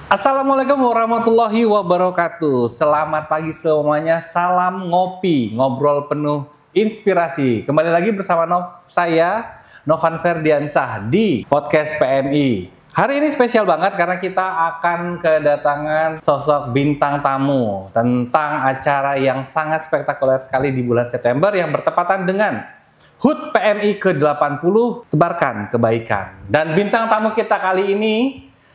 Assalamualaikum warahmatullahi wabarakatuh. Selamat pagi semuanya. Salam ngopi, ngobrol penuh inspirasi. Kembali lagi bersama saya, Novan Ferdiansah di podcast PMI. Hari ini spesial banget karena kita akan kedatangan sosok bintang tamu tentang acara yang sangat spektakuler sekali di bulan September yang bertepatan dengan HUT PMI ke-80, Tebarkan Kebaikan. Dan bintang tamu kita kali ini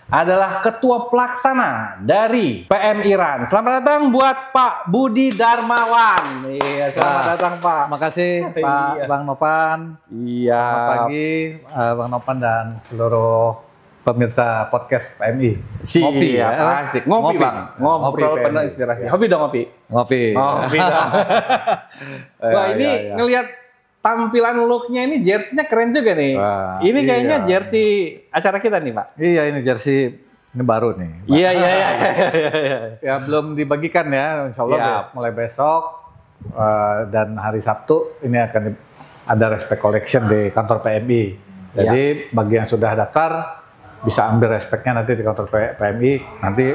adalah Ketua Pelaksana dari PMI RAN. Selamat datang buat Pak Budi Darmawan. Iya, selamat datang Pak. Makasih Pak Bang Novan. Iya. Selamat pagi Bang Novan dan seluruh pemirsa podcast PMI. Ngopi ya, asik. Ngopi Bang. Ngobrol ngopi penuh inspirasi. Hobi dong ngopi. Ngopi. Ngopi dong. Wah, ini ngelihat tampilan looknya ini jersey-nya keren juga nih. Wah, ini kayaknya iya. jersey acara kita nih Pak. Iya, ini jersey ini baru nih. Pak. Iya. Ya belum dibagikan ya, insya Allah mulai besok dan hari Sabtu ini akan ada respect collection di kantor PMI. Jadi bagi yang sudah daftar bisa ambil respectnya nanti di kantor PMI. Nanti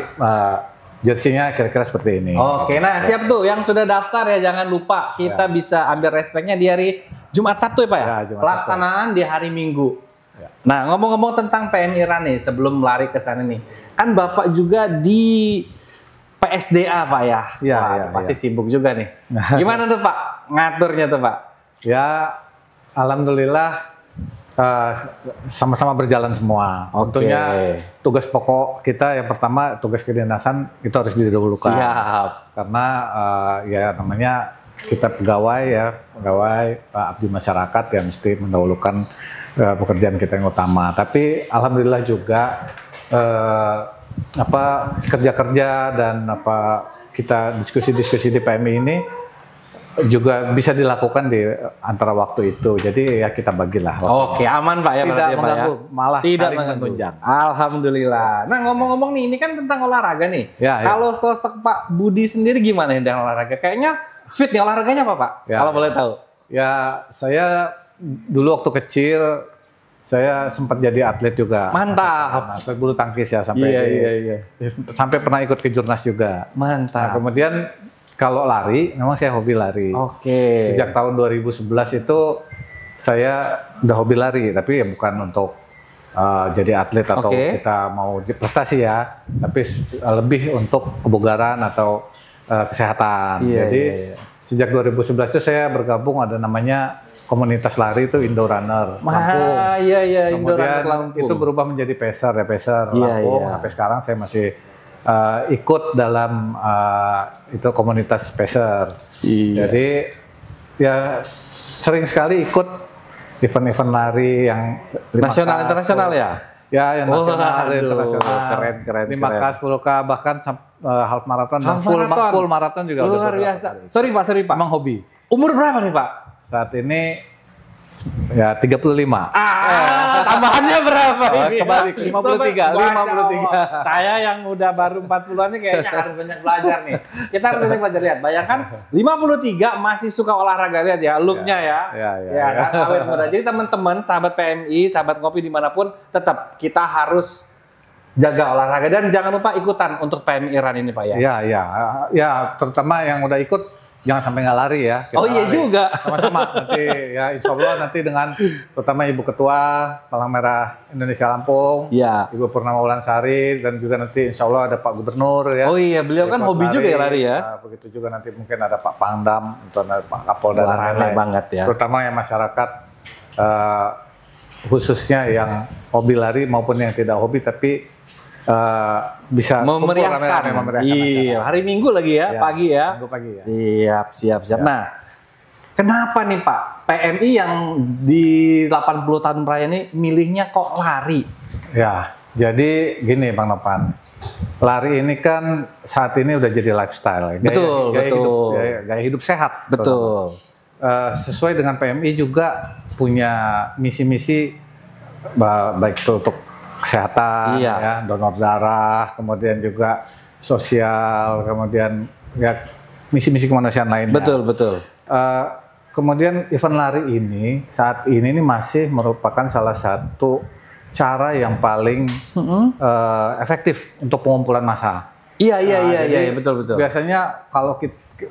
jersey-nya kira-kira seperti ini. Oke, nah siap tuh yang sudah daftar ya, jangan lupa kita bisa ambil respectnya di hari Jumat Sabtu ya Pak ya? Jumat Pelaksanaan Sabtu. di hari Minggu. Ya. Nah ngomong-ngomong tentang PMI RAN nih, sebelum lari ke sana nih, kan Bapak juga di PSDA Pak ya? Iya, Wah, iya, pasti iya. sibuk juga nih. Gimana tuh Pak ngaturnya tuh Pak? Ya, alhamdulillah sama-sama berjalan semua. Oke. Tentunya tugas pokok kita yang pertama tugas kedinasan itu harus didahulukan. Siap. Karena ya namanya kita pegawai abdi masyarakat yang mesti mendahulukan pekerjaan kita yang utama. Tapi alhamdulillah juga kerja-kerja dan kita diskusi-diskusi di PMI ini juga bisa dilakukan di antara waktu itu. Jadi ya kita bagilah. Oke, aman Pak ya. Tidak berarti ya, Pak, mengganggu, ya? malah tidak saling mengganggu. menunjang. Alhamdulillah. Nah ngomong-ngomong nih, ini kan tentang olahraga nih. Ya, ya. Kalau sosok Pak Budi sendiri gimana nih dengan olahraga? Kayaknya fit nih, olahraganya apa Pak? Ya, Kalau ya. boleh tahu. Ya, saya dulu waktu kecil saya sempat jadi atlet juga. Mantap. Atlet bulu tangkis ya sampai Iya. sampai pernah ikut ke Jurnas juga. Nah, Mantap. kemudian kalau lari, memang saya hobi lari. Oke. Sejak tahun 2011 itu saya udah hobi lari, tapi ya bukan untuk jadi atlet atau kita mau prestasi ya, tapi lebih untuk kebugaran atau kesehatan. Iya, Jadi iya. sejak 2011 itu saya bergabung ada namanya komunitas lari itu Indo Runner Lampung. Iya, Indo Kemudian Runner Lampung. itu berubah menjadi peser Iya, Lampung. iya. Sampai sekarang saya masih ikut dalam itu komunitas peser. Iya. Jadi ya sering sekali ikut event-event lari yang 5K, Nasional internasional ya? Ya, yang nasional, aduh, internasional. keren. 5K, 10K, bahkan half marathon, dan marathon. full marathon juga udah Luar beberapa biasa. kali. Sorry Pak. Emang hobi. Umur berapa nih Pak? Saat ini ya 35. Tambahannya berapa ini? Kembali ke 53, Masya 53. Allah. Saya yang udah baru 40-an ini kayaknya harus banyak belajar nih. Kita harus banyak belajar. Lihat, bayangkan 53 masih suka olahraga. Lihat ya, look-nya ya. Ya. Kan, awet muda. Jadi teman-teman, sahabat PMI, sahabat ngopi dimanapun, tetap kita harus jaga olahraga. Dan jangan lupa ikutan untuk PMI RAN ini Pak ya. Ya, terutama yang udah ikut jangan sampai nggak lari ya. Kita Oh iya lari. juga. Sama-sama nanti ya insya Allah nanti dengan terutama Ibu Ketua Palang Merah Indonesia Lampung, Iya. Ibu Purnama Wulansari dan juga nanti insya Allah ada Pak Gubernur ya. Oh iya, beliau kan Ikut hobi juga ya lari ya. Nah, begitu juga nanti mungkin ada Pak Pangdam, atau ada Pak Kapolda Wah, dan rame lain-lain. banget ya. Terutama yang masyarakat khususnya yang hobi lari maupun yang tidak hobi tapi bisa kumpul Memeriahkan. rame-rame Iya, acara. hari Minggu lagi ya, Ya, pagi ya. Minggu pagi ya. Siap. Ya. Nah, kenapa nih Pak PMI yang di 80 tahun raya ini milihnya kok lari? Ya, jadi gini Bang Nopan, lari ini kan saat ini udah jadi lifestyle, Betul. gaya hidup sehat. Betul. Sesuai dengan PMI juga punya misi-misi baik itu untuk kesehatan, Iya. ya, donor darah, kemudian juga sosial, kemudian ya misi-misi kemanusiaan lainnya. Betul. Kemudian event lari ini saat ini masih merupakan salah satu cara yang paling efektif untuk pengumpulan massa. Iya, betul. Biasanya kalau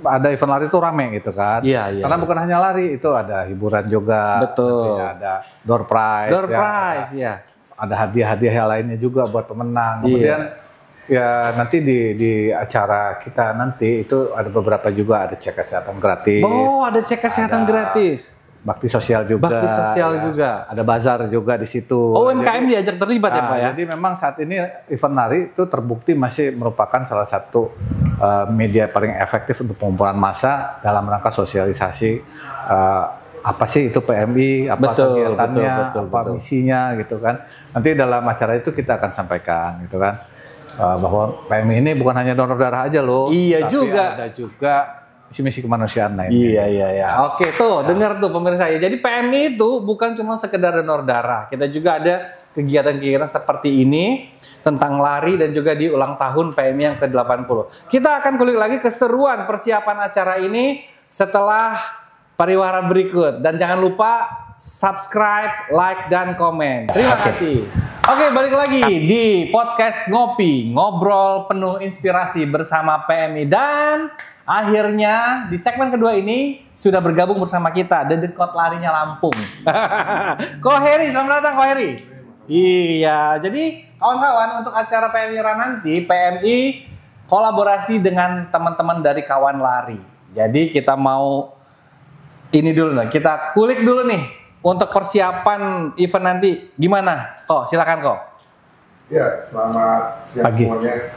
ada event lari itu rame gitu kan. Iya. Karena bukan hanya lari, itu ada hiburan juga. Betul. Ada door prize. Ya. Ada hadiah-hadiah lainnya juga buat pemenang. Kemudian ya nanti di acara kita nanti itu ada beberapa juga, ada cek kesehatan gratis. Oh, ada cek kesehatan gratis. Bakti sosial juga. Ada bazar juga di situ. Oh, UMKM diajak terlibat ya Pak ya? Jadi memang saat ini event lari itu terbukti masih merupakan salah satu media paling efektif untuk pengumpulan massa dalam rangka sosialisasi apa sih itu PMI, apa kegiatannya, apa misinya gitu kan. Nanti dalam acara itu kita akan sampaikan gitu kan. Bahwa PMI ini bukan hanya donor darah aja loh. Iya tapi juga. Ada juga misi-misi kemanusiaan lainnya. Iya. Oke tuh, dengar tuh pemirsa ya. Jadi PMI itu bukan cuma sekedar donor darah. Kita juga ada kegiatan-kegiatan seperti ini tentang lari dan juga di ulang tahun PMI yang ke-80. Kita akan kulik lagi keseruan persiapan acara ini setelah pariwara berikut. Dan jangan lupa subscribe, like, dan komen. Terima kasih. Oke, balik lagi di podcast Ngopi, ngobrol penuh inspirasi bersama PMI. Dan akhirnya di segmen kedua ini sudah bergabung bersama kita dedekot larinya Lampung. Ko Heri, selamat datang Ko Heri. Iya, jadi kawan-kawan untuk acara PMI Run nanti PMI kolaborasi dengan teman-teman dari kawan lari. Jadi kita mau ini dulu nih, kita kulik dulu nih. Untuk persiapan event nanti gimana? Kok, silakan kok. Ya, selamat siang semuanya.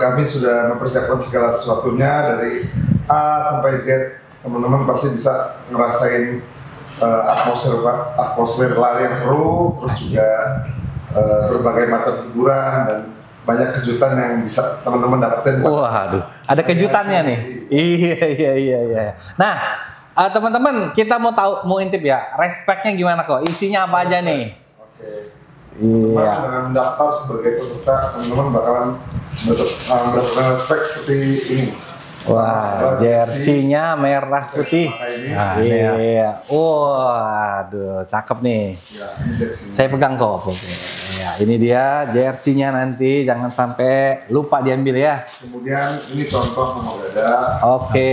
Kami sudah mempersiapkan segala sesuatunya dari A sampai Z. Teman-teman pasti bisa ngerasain atmosfer lari yang seru, terus juga berbagai macam hiburan dan banyak kejutan yang bisa teman-teman dapetin. Waduh, ada kejutannya nih. Iya. Nah, teman-teman, kita mau intip ya, respect-nya gimana kok? Isinya apa aja nih? Oke. Iya. Dengan mendaftar sebagai peserta, teman-teman bakalan mendapatkan respect seperti ini. Wah, jersinya merah putih. Nah, iya. Waduh, cakep nih. Ya, ini jersinya. Saya pegang kok. Ya, ini dia jersinya nanti, jangan sampai lupa diambil ya. Kemudian ini contoh nomor dada. Oke.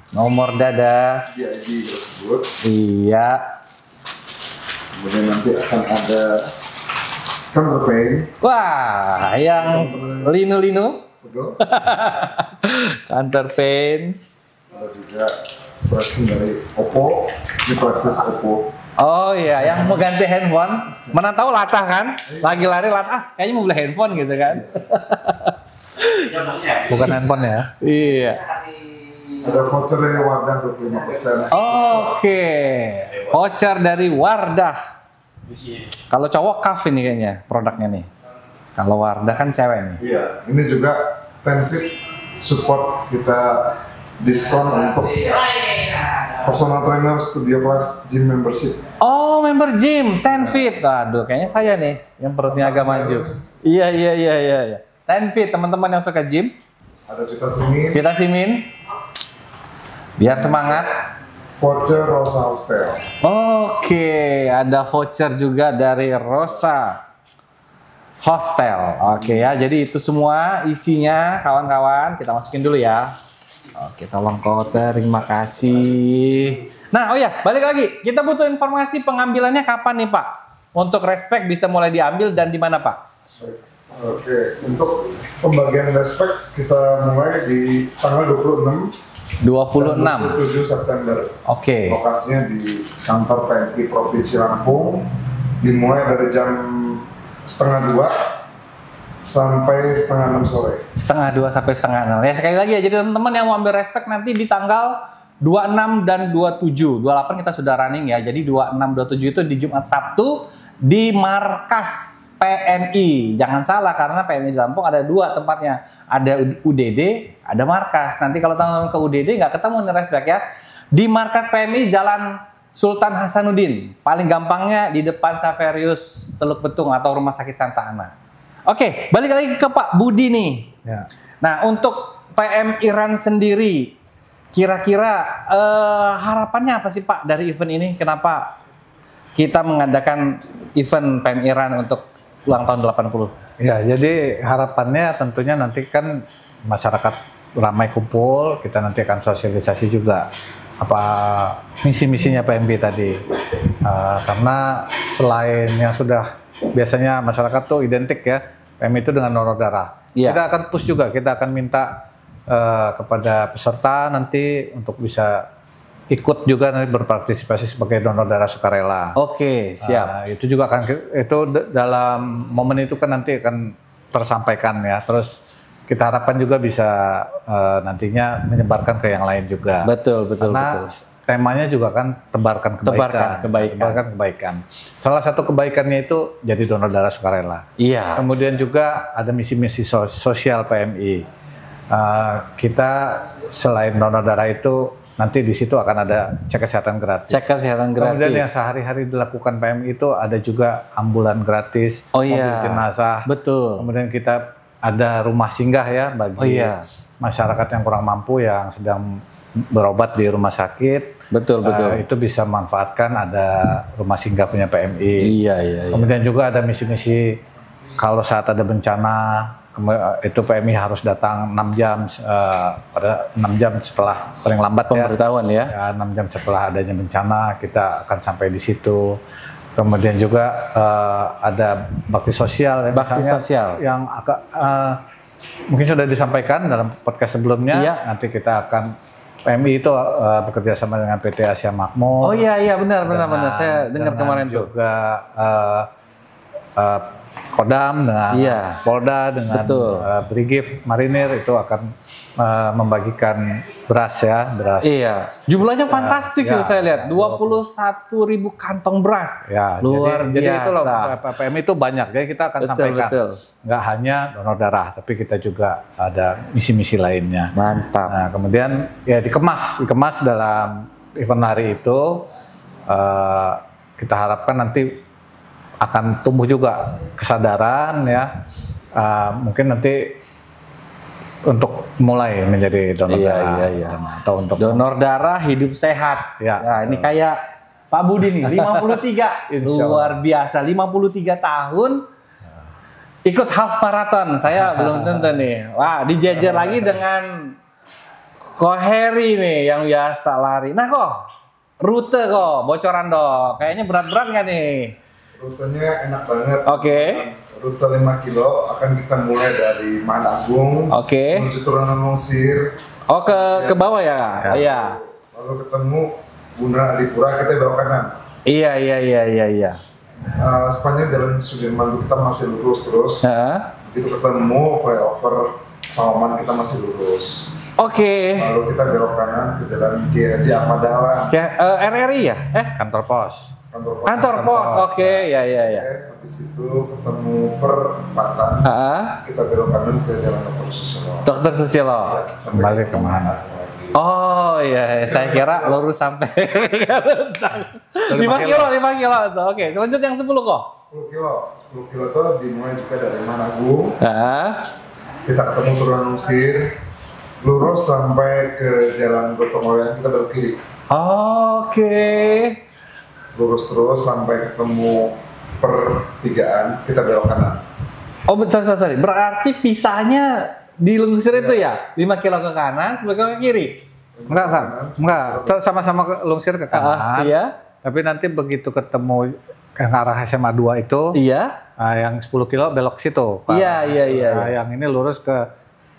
Nomor dada. ID tersebut. Iya. Kemudian nanti akan ada counterpain. Wah, yang linu-linu. Betul. Counterpain. Ada juga pricing dari Oppo. Ini proses Oppo. Oh iya, yang mau ganti handphone. Mana tahu latah kan? Lagi lari latah, kayaknya mau beli handphone gitu kan. Bukan handphone ya? Iya. Ada voucher dari Wardah 25%. Oke. Voucher dari Wardah. Kalau cowok Kaf ini kayaknya produknya nih. Kalau Wardah kan cewek nih. Iya, ini juga 10fit support kita diskon untuk personal trainer Studio Plus gym membership. Oh, member gym 10fit. Aduh, kayaknya saya nih yang perutnya agak maju. Iya. 10fit teman-teman yang suka gym. Ada vitamin. Vitamin. Biar semangat. Voucher Rosa Hostel. Oke, ada voucher juga dari Rosa Hostel. Oke ya, jadi itu semua isinya kawan-kawan. Kita masukin dulu ya. Oke, tolong koter, terima kasih. Nah, oh ya, balik lagi. Kita butuh informasi pengambilannya kapan nih Pak? Untuk respect bisa mulai diambil dan di mana Pak? Oke, untuk pembagian respect kita mulai di tanggal 26 27 September. Oke. Lokasinya di kantor PMI Provinsi Lampung. Dimulai dari jam 1:30 sampai 5:30 sore. 5:30 sampai 5:30. Ya sekali lagi ya, jadi teman-teman yang mau ambil respect nanti di tanggal 26 dan 27. 28 kita sudah running ya. Jadi 26 27 itu di Jumat Sabtu di markas PMI. Jangan salah karena PMI di Lampung ada dua tempatnya. Ada UDD, ada markas. Nanti kalau teman-teman ke UDD nggak ketemu nih respect ya. Di markas PMI Jalan Sultan Hasanuddin. Paling gampangnya di depan Saverius Teluk Betung atau Rumah Sakit Santa Ana. Oke, balik lagi ke Pak Budi nih. Ya. Nah, untuk PMI Run sendiri, kira-kira harapannya apa sih Pak dari event ini? Kenapa kita mengadakan event PMI Run untuk ulang tahun 80? Ya, jadi harapannya tentunya nanti kan masyarakat ramai kumpul, kita nanti akan sosialisasi juga apa misi-misinya PMI tadi. Karena selain yang sudah biasanya masyarakat tuh identik ya, PMI itu dengan donor darah. Iya. Kita akan push juga, kita akan minta kepada peserta nanti untuk bisa ikut juga nanti berpartisipasi sebagai donor darah sukarela. Oke, siap. Itu juga akan dalam momen itu kan nanti akan tersampaikan ya. Terus kita harapkan juga bisa nantinya menyebarkan ke yang lain juga. Betul. Karena temanya juga kan tebarkan kebaikan. Salah satu kebaikannya itu jadi donor darah sukarela. Iya. Kemudian juga ada misi-misi sosial PMI. Kita selain donor darah itu nanti di situ akan ada cek kesehatan gratis. Kemudian yang sehari-hari dilakukan PMI itu ada juga ambulan gratis, mobil jenazah. Betul. Kemudian kita ada rumah singgah ya bagi masyarakat yang kurang mampu yang sedang berobat di rumah sakit. Betul. Itu bisa manfaatkan ada rumah singgah punya PMI. Iya. Kemudian juga ada misi-misi kalau saat ada bencana itu PMI harus datang 6 jam pada 6 jam setelah paling lambat pemberitahuan ya. 6 jam setelah adanya bencana kita akan sampai di situ. Kemudian juga ada bakti sosial yang agak mungkin sudah disampaikan dalam podcast sebelumnya. Iya. Nanti kita akan PMI itu bekerja sama dengan PT Asia Makmur. Oh iya benar. Saya dengar kemarin tuh. Juga Kodam dengan Polda dengan Brigif Marinir itu akan membagikan beras. Iya. Jumlahnya fantastis sih saya lihat. 21.000 kantong beras. Ya, luar biasa. Jadi itu loh PMI itu banyak. Jadi kita akan sampaikan. Nggak hanya donor darah, tapi kita juga ada misi-misi lainnya. Mantap. Nah, kemudian ya dikemas dalam event hari itu. Kita harapkan nanti akan tumbuh juga kesadaran ya, mungkin nanti untuk mulai menjadi donor darah. Atau untuk donor darah hidup sehat. Nah, ini kayak Pak Budi nih, 53, luar biasa, 53 tahun ikut half marathon. Saya belum tentu nih. Wah, dijajar lagi dengan Koheri nih yang biasa lari. Nah rute bocoran dong. Kayaknya berat-berat nggak nih? Rutenya enak banget. Oke. Rute 5 kilo akan kita mulai dari Mahan Agung. Menuju Turunan Lungsir. Oh ke bawah ya? Iya. Lalu ketemu Bundaran Adipura, kita belok kanan. Iya. Sepanjang Jalan Sudirman kita masih lurus terus. Begitu ketemu flyover Paman kita masih lurus. Lalu kita belok kanan ke Jalan Kiai Haji Ahmad Dahlan. RRI ya? Kantor pos. Kantor pos. Ya. Habis itu ketemu perempatan. Kita belok kanan ke Jalan Dr. Susilo. Kembali kemana? Oh iya, saya kira lurus sampai 5 kilo. Oke, selanjutnya yang 10 kok. 10 kilo itu dimulai juga dari Mahan Agung. Kita ketemu Turunan Lungsir, lurus sampai ke Jalan Gotong Royong, kita belok kiri. Lurus terus sampai ketemu pertigaan, kita belok kanan. Sorry. Berarti pisahnya di Lungsir itu ya? 5 kilo ke kanan, 10 kilo ke kiri? Enggak. Sama-sama Lungsir ke kanan. Tapi nanti begitu ketemu yang arah SMA 2 itu, yang 10 kilo belok situ. Iya. Yang ini lurus ke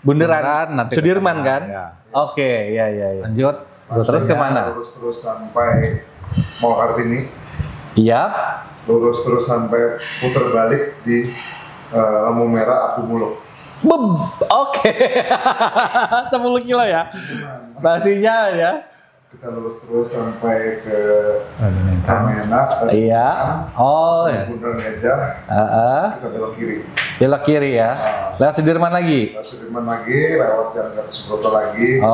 Bundaran nanti Sudirman kan? Oke. Lanjut. Terus kemana? Lurus terus sampai Mall Kartini. Lurus terus sampai putar balik di lampu merah Abu Muluk. 10 kilo ya? Pastinya ya. Kita lurus terus sampai ke Ramena. Bundaran Gajah. Kita belok kiri. Belok kiri ya. Lewat Sudirman lagi. Lewat Jalan Gatot Subroto lagi.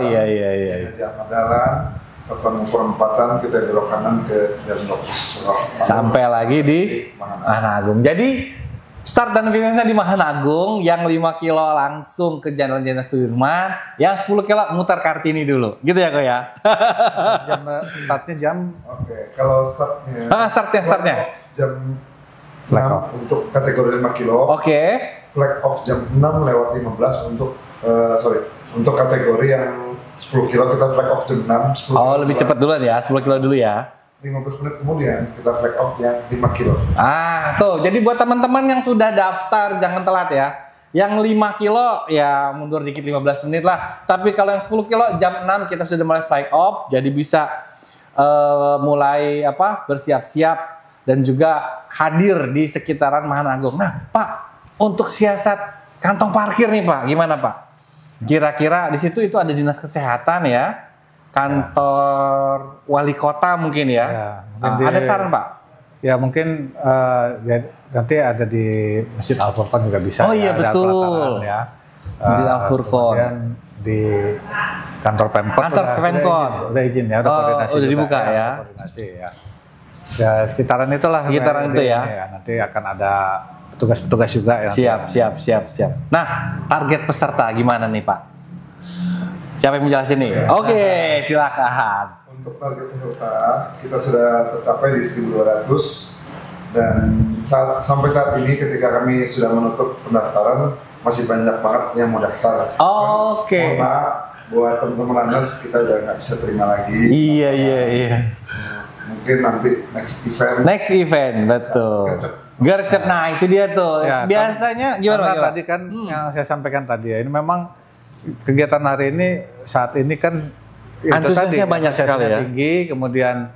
Iya. Haji Ahmad Dahlan. Ketemu perempatan, kita belok kanan ke Jalan Dr. Susilo. Sampai lagi di Mahan Agung. Jadi Start dan finishnya di Mahana Agung, yang 5 kilo langsung ke Jalan Jenderal Sudirman, yang 10 kilo muter Kartini dulu. Gitu ya, Ko ya? Startnya jam? Oke, kalau startnya... startnya. Jam 6 untuk kategori 5 kilo. Oke. Flag off jam 6:15 untuk, untuk kategori yang 10 kilo kita flag off jam 6. Lebih cepat dulu ya, 10 kilo dulu ya. 15 menit kemudian kita flag off yang 5 kilo. Tuh, jadi buat teman-teman yang sudah daftar jangan telat ya. Yang 5 kilo ya mundur dikit 15 menit lah. Tapi kalau yang 10 kilo jam 6 kita sudah mulai flag off, jadi bisa mulai bersiap-siap dan juga hadir di sekitaran Mahana Agung. Nah, Pak, untuk siasat kantong parkir nih Pak, gimana Pak? Kira-kira di situ itu ada dinas kesehatan ya? Kantor wali kota mungkin ya, ada saran Pak? Ya mungkin nanti ada di Masjid Al Furqon juga bisa. Oh iya betul. Ya. Masjid Al Furqon. Kemudian di kantor Pemkot. Udah izin ya, udah koordinasi. Udah dibuka ya. Koordinasi ya. Ya sekitaran itulah. Sekitaran itu ya. Nanti akan ada petugas-petugas juga ya. Siap. Nah, target peserta gimana nih Pak? Siapa yang menjelasin nih? Oke, silakan. Untuk target peserta, kita sudah tercapai di 1.200 dan sampai saat ini ketika kami sudah menutup pendaftaran, masih banyak banget yang mau daftar. Oke. Mohon maaf, buat teman-teman Anas, kita udah nggak bisa terima lagi. Iya. Mungkin nanti next event, betul. Gercep, nah itu dia tuh. Ya, biasanya gimana? Tadi kan yang saya sampaikan tadi ya, ini memang kegiatan hari ini saat ini kan antusiasnya banyak sekali ya. Tinggi, kemudian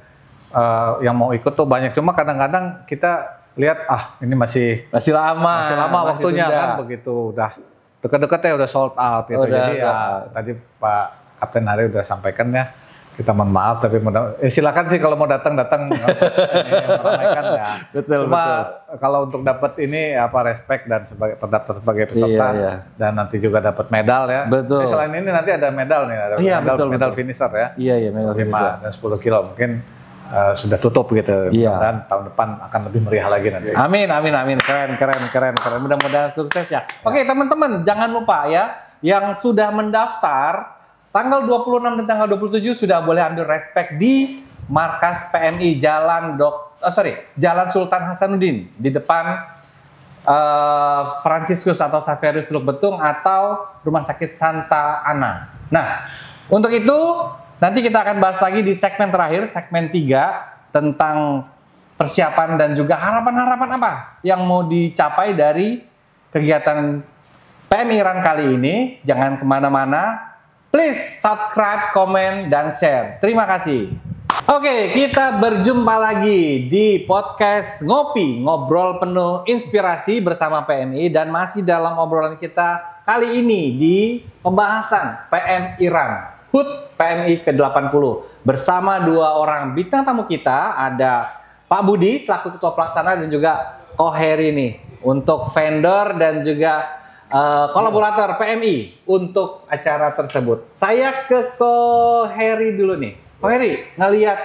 yang mau ikut tuh banyak. Cuma kadang-kadang kita lihat ini masih lama waktunya kan begitu. Udah dekat-dekatnya udah sold out gitu. Jadi tadi Pak Kapten Hari udah sampaikan ya. Kita mohon maaf tapi silakan sih kalau mau datang meramaikan ya. Betul. Kalau untuk dapat ini respect dan sebagai terdaftar sebagai peserta dan nanti juga dapat medal ya. Betul. Selain ini nanti ada medal nih, ada medal finisher ya. Iya, medal finisher. Dan 10 kilo mungkin sudah tutup gitu. Dan tahun depan akan lebih meriah lagi nanti. Amin. Keren. Mudah-mudahan sukses ya. Oke, teman-teman jangan lupa ya yang sudah mendaftar tanggal 26 dan tanggal 27 sudah boleh ambil respect di markas PMI Jalan Sultan Hasanuddin di depan Fransiskus atau Saverius Teluk Betung atau Rumah Sakit Santa Ana. Nah, untuk itu nanti kita akan bahas lagi di segmen terakhir, segmen 3 tentang persiapan dan juga harapan-harapan apa yang mau dicapai dari kegiatan PMI Iran kali ini. Jangan kemana-mana. Please subscribe, komen, dan share. Terima kasih. Oke, kita berjumpa lagi di podcast Ngopi, ngobrol penuh inspirasi bersama PMI dan masih dalam obrolan kita kali ini di pembahasan PM Iran, HUT PMI ke-80 bersama 2 orang bintang tamu kita, ada Pak Budi selaku Ketua Pelaksana dan juga Ko Heri nih untuk vendor dan juga kolaborator PMI untuk acara tersebut. Saya ke Ko Heri dulu nih. Ko Heri, ngelihat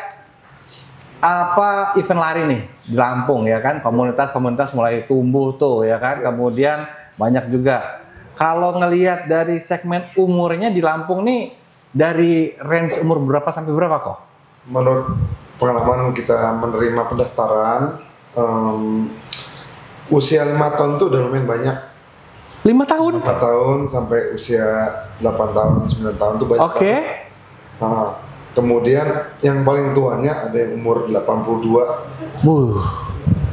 event lari nih di Lampung ya kan, komunitas mulai tumbuh tuh ya kan, kemudian banyak juga. Kalau ngelihat dari segmen umurnya di Lampung nih, dari range umur berapa sampai berapa kok? Menurut pengalaman kita menerima pendaftaran, usia 5 tahun itu udah lumayan banyak. 5 tahun? 4 tahun sampai usia 8 tahun, 9 tahun itu banyak. Oke. Nah, kemudian yang paling tuanya ada yang umur 82.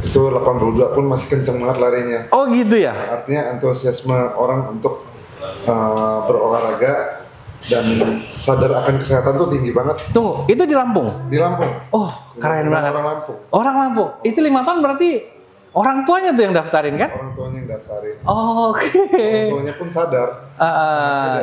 Itu 82 pun masih kenceng banget larinya. Oh gitu ya? Artinya antusiasme orang untuk berolahraga dan sadar akan kesehatan tuh tinggi banget. Tunggu, itu di Lampung? Di Lampung. Oh, keren banget. Orang Lampung. Orang Lampung. Itu 5 tahun berarti orang tuanya tuh yang daftarin kan? Orang tuanya yang daftarin. Oh, oke. Orang tuanya pun sadar.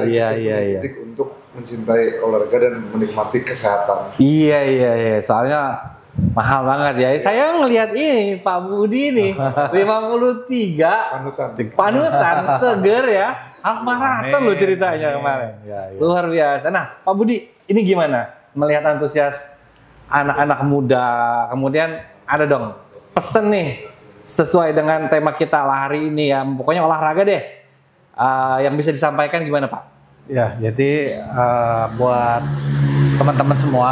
Iya. Untuk mencintai olahraga dan menikmati kesehatan. Iya. Soalnya mahal banget ya. Saya ngelihat ini Pak Budi nih, 53 panutan seger ya. Half marathon loh ceritanya kemarin. Ya. Luar biasa. Nah, Pak Budi, ini gimana melihat antusias anak-anak muda? Kemudian ada dong pesen nih sesuai dengan tema kita hari ini ya, pokoknya olahraga deh. Yang bisa disampaikan gimana Pak? Ya, jadi buat teman-teman semua,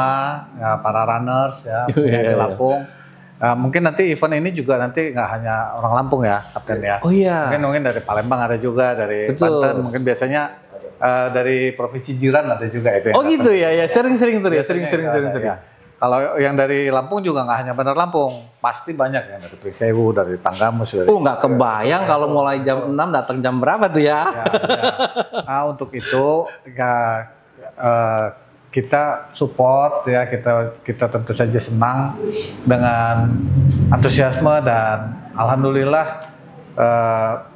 ya, para runners ya, di Lampung. Mungkin nanti event ini juga nanti nggak hanya orang Lampung ya, Kapten ya. Oh iya. Mungkin dari Palembang ada juga, dari Banten, mungkin biasanya dari provinsi jiran ada juga itu. Oh gitu ya, ya sering-sering tuh ya, sering-sering. Ya. Kalau yang dari Lampung juga nggak hanya Bandar Lampung, pasti banyak yang dari Pringsewu, dari Tanggamus. Nggak kebayang kalau mulai jam 6 datang jam berapa tuh ya? Nah untuk itu ya, kita support ya, kita tentu saja senang dengan antusiasme dan alhamdulillah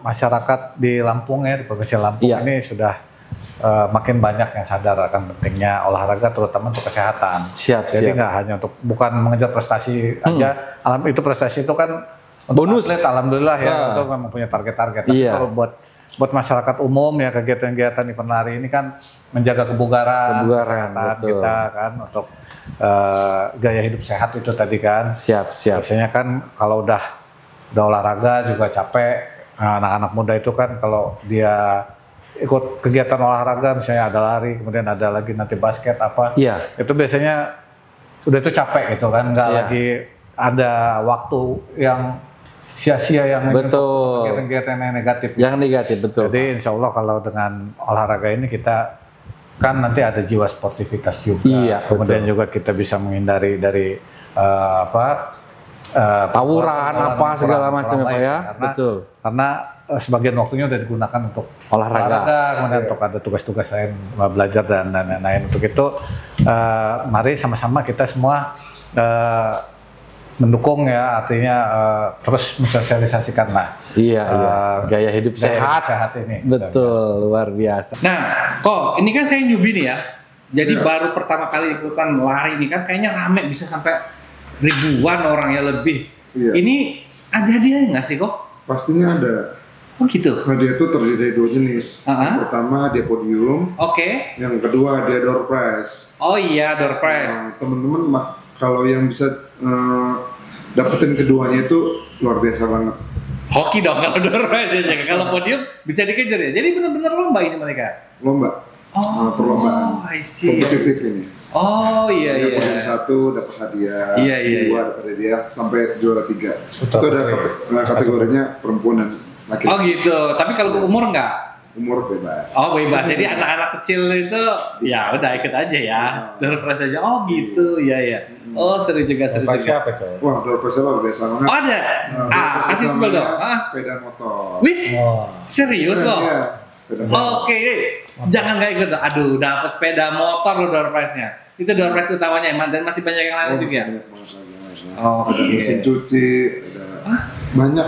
masyarakat di Lampung ya, di Provinsi Lampung ini sudah makin banyak yang sadar akan pentingnya olahraga terutama untuk kesehatan. Jadi nggak hanya untuk bukan mengejar prestasi aja. Itu prestasi itu kan bonus. Atlet alhamdulillah ya, untuk mempunyai target-target. Tapi kalau buat masyarakat umum ya, kegiatan-kegiatan event lari ini kan menjaga kebugaran kita kan, untuk gaya hidup sehat itu tadi kan. Siap. Biasanya kan kalau udah olahraga juga capek. Anak-anak muda itu kan kalau dia ikut kegiatan olahraga, misalnya ada lari, kemudian ada lagi nanti basket apa, itu biasanya udah itu capek gitu kan, nggak lagi ada waktu yang sia-sia yang kegiatan-kegiatan yang negatif. Yang negatif, betul. Jadi insya Allah kalau dengan olahraga ini kita kan nanti ada jiwa sportivitas juga, kemudian juga kita bisa menghindari dari tawuran apa segala macam ya, betul. Karena sebagian waktunya udah digunakan untuk olahraga, kemudian untuk ada tugas-tugas lain, belajar dan lain-lain. Untuk itu, mari sama-sama kita semua mendukung ya, artinya terus mensosialisasikan lah. Gaya hidup sehat ini. Betul, luar biasa. Nah, kok ini kan saya newbie nih ya, jadi baru pertama kali ikutan lari ini kan kayaknya rame, bisa sampai ribuan orang ya lebih. Ini ada hadiah nggak sih kok? Pastinya ada. Oh gitu. Hadiah itu terdiri dari 2 jenis. Yang pertama dia podium. Yang kedua dia door prize. Oh iya, door prize. Teman-teman kalau yang bisa dapetin keduanya itu luar biasa banget. Hoki dong kalau door prize aja. Kalau podium bisa dikejar ya. Jadi benar-benar lomba ini mereka. Lomba. Perlombaan. Kompetitif ini. Oh iya. Podium 1 dapat hadiah, 2 dapat hadiah, sampai juara 3. Itu ada kategorinya perempuan dan laki-laki. Oh gitu. Tapi kalau umur enggak? Umur bebas. Oh bebas. Jadi anak-anak kecil itu ya udah ikut aja ya. Door prize aja. Oh gitu. Iya. Oh seru juga. Siapa itu? Wah, door prize luar biasa banget. Oh ada. Kasih sebel dong. Sepeda motor. Wih. Serius loh? Iya, sepeda motor. Oke. Jangan gak ikut. Aduh, dapat sepeda motor loh door prize-nya. Itu door prize utamanya, dan masih banyak yang lain juga. Ada mesin cuci, ada banyak.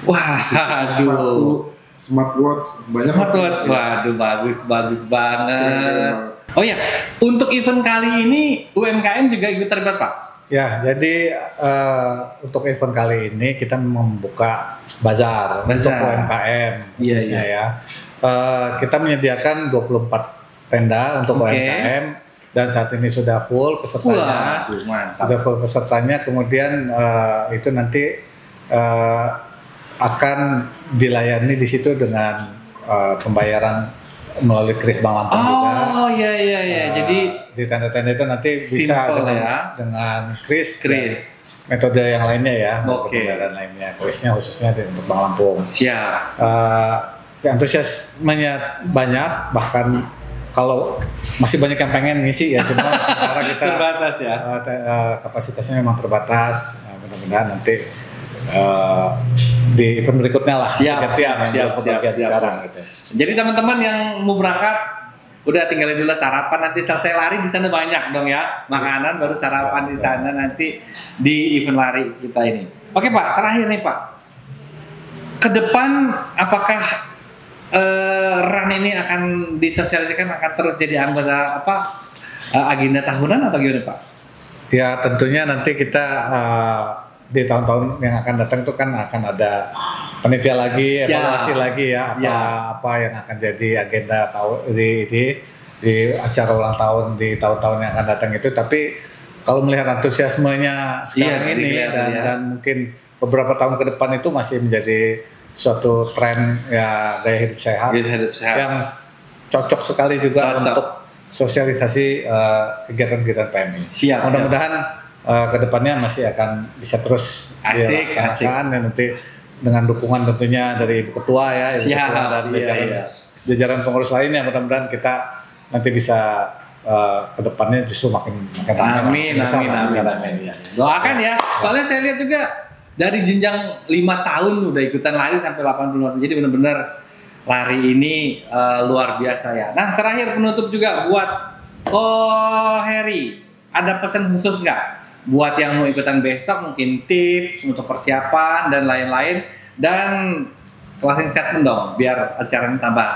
Wah, sepatu, smartwatch, banyak. Smartwatch, waduh bagus banget. Oh ya, untuk event kali ini UMKM juga ikut terlibat Pak? Ya, jadi untuk event kali ini kita membuka bazar untuk UMKM khususnya ya. Kita menyediakan 24 tenda untuk UMKM. Dan saat ini sudah full pesertanya. Sudah full pesertanya, kemudian itu nanti akan dilayani di situ dengan pembayaran melalui kris Bank Lampung juga. Oh iya. Jadi di tenda-tenda itu nanti bisa dengan kris. Metode yang lainnya ya, pembayaran lainnya. Krisnya khususnya untuk Bank Lampung. Siap. Antusiasmenya banyak, bahkan kalau masih banyak yang pengen ngisi ya, cuma karena kita terbatas ya. Kapasitasnya memang terbatas. Mudah-mudahan nanti di event berikutnya lah. Siap. Sekarang gitu. Jadi teman-teman yang mau berangkat udah tinggalin dulu sarapan, nanti selesai lari di sana banyak dong ya makanan, baru sarapan di sana nanti di event lari kita ini. Oke Pak, terakhir nih Pak. Ke depan apakah run ini akan disosialisasikan, akan terus jadi anggota agenda tahunan atau gimana Pak? Ya tentunya nanti kita di tahun-tahun yang akan datang itu kan akan ada panitia lagi, evaluasi lagi ya apa yang akan jadi agenda di acara ulang tahun di tahun-tahun yang akan datang itu. Tapi kalau melihat antusiasmenya sekarang ini dan mungkin beberapa tahun ke depan itu masih menjadi suatu tren ya gaya hidup sehat, yang cocok sekali juga untuk sosialisasi kegiatan-kegiatan PMI. Siap. Mudah-mudahan kedepannya masih akan bisa terus dilaksanakan dan nanti dengan dukungan tentunya dari Ibu Ketua ya, Ibu Ketua dan jajaran pengurus lainnya. Mudah-mudahan kita nanti bisa kedepannya justru makin ramai. Amin. Doakan ya. Soalnya saya lihat juga dari jenjang 5 tahun udah ikutan lari sampai 80 tahun. Jadi benar-benar lari ini luar biasa ya. Nah, terakhir penutup juga buat Ko Heri, ada pesan khusus nggak buat yang mau ikutan besok, mungkin tips untuk persiapan dan lain-lain, dan closing statement dong biar acaranya tambah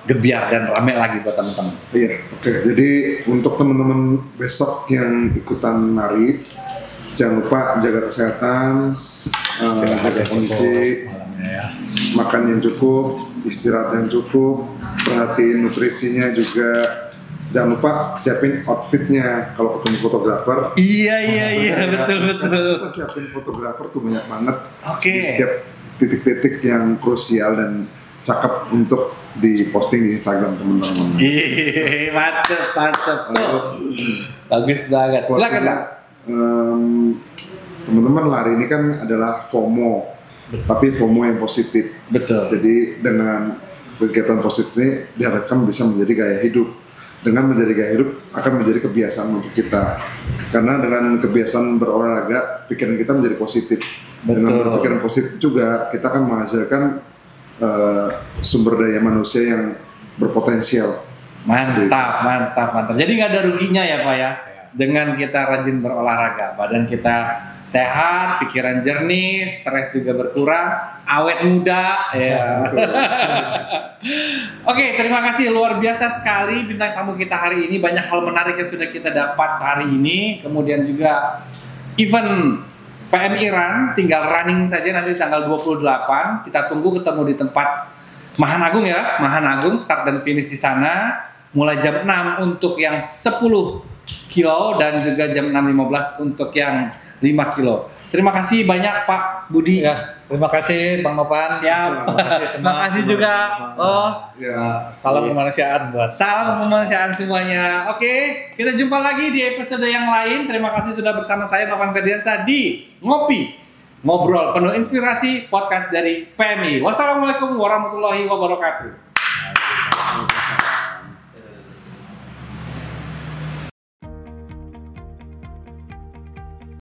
gebiar dan ramai lagi buat teman-teman. Iya, oke. Jadi untuk teman-teman besok yang ikutan lari, jangan lupa jaga kesehatan, jaga kondisi, makan yang cukup, istirahat yang cukup, perhatiin nutrisinya juga. Jangan lupa siapin outfitnya kalau ketemu fotografer. Iya, betul. Kita siapin fotografer tuh banyak banget. Di setiap titik-titik yang krusial dan cakep untuk diposting di Instagram teman-teman. Mantep. Bagus banget. Silakan. Teman-teman, lari ini kan adalah FOMO, tapi FOMO yang positif. Betul. Jadi dengan kegiatan positif ini diharapkan bisa menjadi gaya hidup. Dengan menjadi gaya hidup akan menjadi kebiasaan untuk kita. Karena dengan kebiasaan berolahraga, pikiran kita menjadi positif. Betul. Dengan berpikiran positif juga kita akan menghasilkan sumber daya manusia yang berpotensial. Mantap. Jadi nggak ada ruginya ya Pak ya. Dengan kita rajin berolahraga, badan kita sehat, pikiran jernih, stres juga berkurang, awet muda. Ya. Oke, terima kasih, luar biasa sekali bintang tamu kita hari ini. Banyak hal menarik yang sudah kita dapat hari ini. Kemudian juga event PMI Run tinggal running saja nanti tanggal 28. Kita tunggu ketemu di tempat Mahanagung ya, Mahanagung, start dan finish di sana. Mulai jam 6 untuk yang 10 kilo dan juga jam 6.15 untuk yang 5 kilo. Terima kasih banyak Pak Budi. Ya, terima kasih Bang Novan. Siap. Terima kasih juga. Salam kemanusiaan buat. Salam kemanusiaan semuanya. Oke, kita jumpa lagi di episode yang lain. Terima kasih sudah bersama saya Novan Ferdiansyah di Ngopi, Ngobrol Penuh Inspirasi, podcast dari PMI. Wassalamualaikum warahmatullahi wabarakatuh.